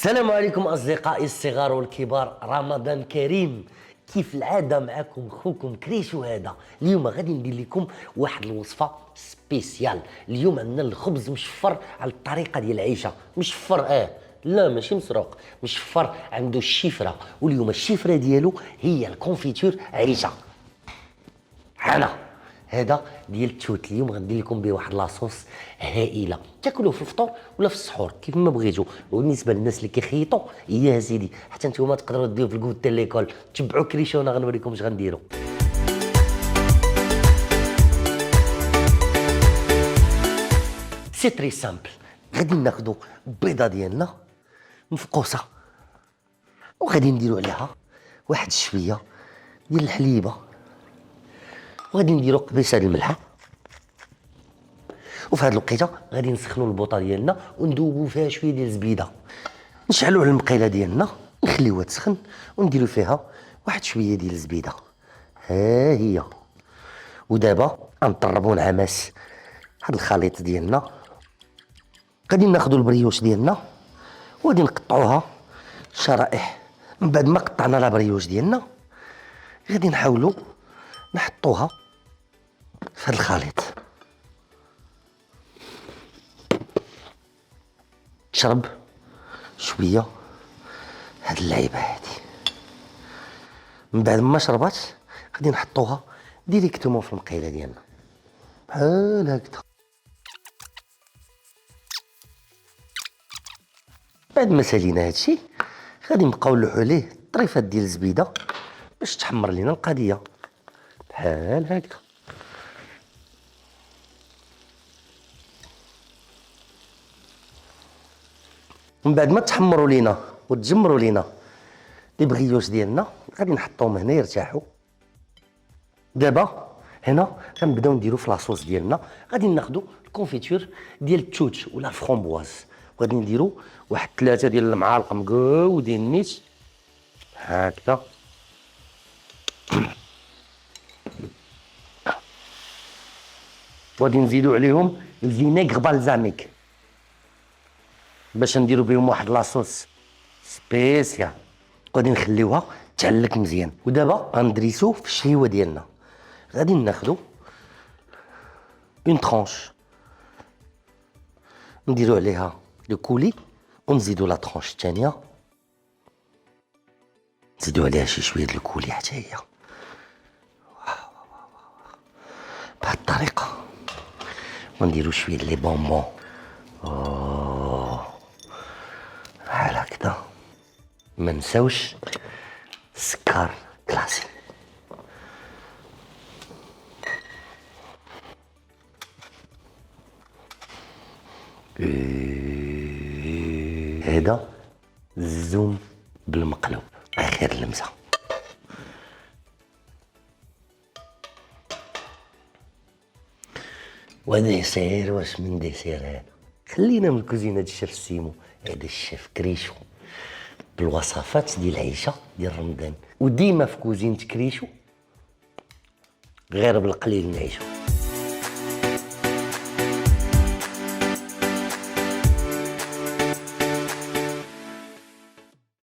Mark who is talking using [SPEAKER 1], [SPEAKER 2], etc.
[SPEAKER 1] السلام عليكم أصدقائي الصغار والكبار، رمضان كريم. كيف العادة معكم خوكم كريشو. هذا اليوم غادي ندير لكم واحد الوصفة سبيسيال. اليوم عندنا الخبز مشفر على الطريقة ديال العيشة. مشفر لا ماشي مسروق، مشفر عنده الشفرة، واليوم الشفرة ديالو هي الكونفيتور عيشة. هذا ديال التوت. اليوم غندير لكم به واحد لاصوص هائله، تاكلوه في الفطور ولا في السحور كيف ما بغيتوا. وبالنسبه للناس اللي كيخيطوا يا سيدي حتى نتوما تقدروا ديروه في الكوت تاع ليكول. تبعوا كريشونا غنوريكم اش غنديروا. سي تري سامبل. غادي ناخذوا البيضه ديالنا مفقوسه، وغادي نديروا عليها واحد شويه ديال الحليبه، وغادي نديرو قبيصه ديال الملحه. وفي هاد الوقيته غادي نسخنوا البوطه ديالنا وندوبوا فيها شويه ديال الزبيده. نشعلوا على المقيله ديالنا نخليوها تسخن ونديروا فيها واحد شويه ديال الزبيده. ها هي. ودابا غنطربوا نعماس هاد الخليط ديالنا. غادي ناخذوا البريوش ديالنا وغادي نقطعوها شرائح. من بعد ما قطعنا لا بريوش ديالنا غادي نحاولوا نحطوها في هاد الخليط. تشرب شويه هاد اللعيبه هادي. من بعد ما شربات غادي نحطوها ديريكتومون في المقيله ديالنا بحال هكذا. بعد ما سالينا هادشي غادي نبقاو نلوحو ليه طريفات ديال الزبيده باش تحمر لينا القضيه بحال هكذا. من بعد ما تحمروا لينا وتجمروا لينا لي بغيوش ديالنا غادي نحطوهم هنا يرتاحوا. دابا هنا غنبداو نديرو في لاصوص ديالنا. غادي ناخذوا الكونفيتور ديال التوت ولا الفرومبواز، وغادي نديرو واحد 3 ديال المعالق مقودين نيت هكذا. وغادي نزيدو عليهم الفينيغ بالزاميك باش نديرو بهم واحد لاصوص سبيسيال. غادي نخليوها تعلك مزيان. ودابا غندريسو في الشهيوه ديالنا. غادي ناخدو اون طرونش نديرو عليها لو كولي ونزيدو لا طرونش الثانيه، نزيدو عليها شي شويه د الكولي حتى هي بهاد الطريقه. ونديرو شويه لي بونبون بحال هكذا. ما نساوش السكر كلاسي. هذا الزوم بالمقلوب اخر لمسه. وديسير واش من ديسير هذا. خلينا من الكوزينه ديال الشيف سيمو. هذا الشيف كريشو بالوصفات ديال العيشه ديال رمضان، وديما في كوزينة كريشو غير بالقليل نعيشو.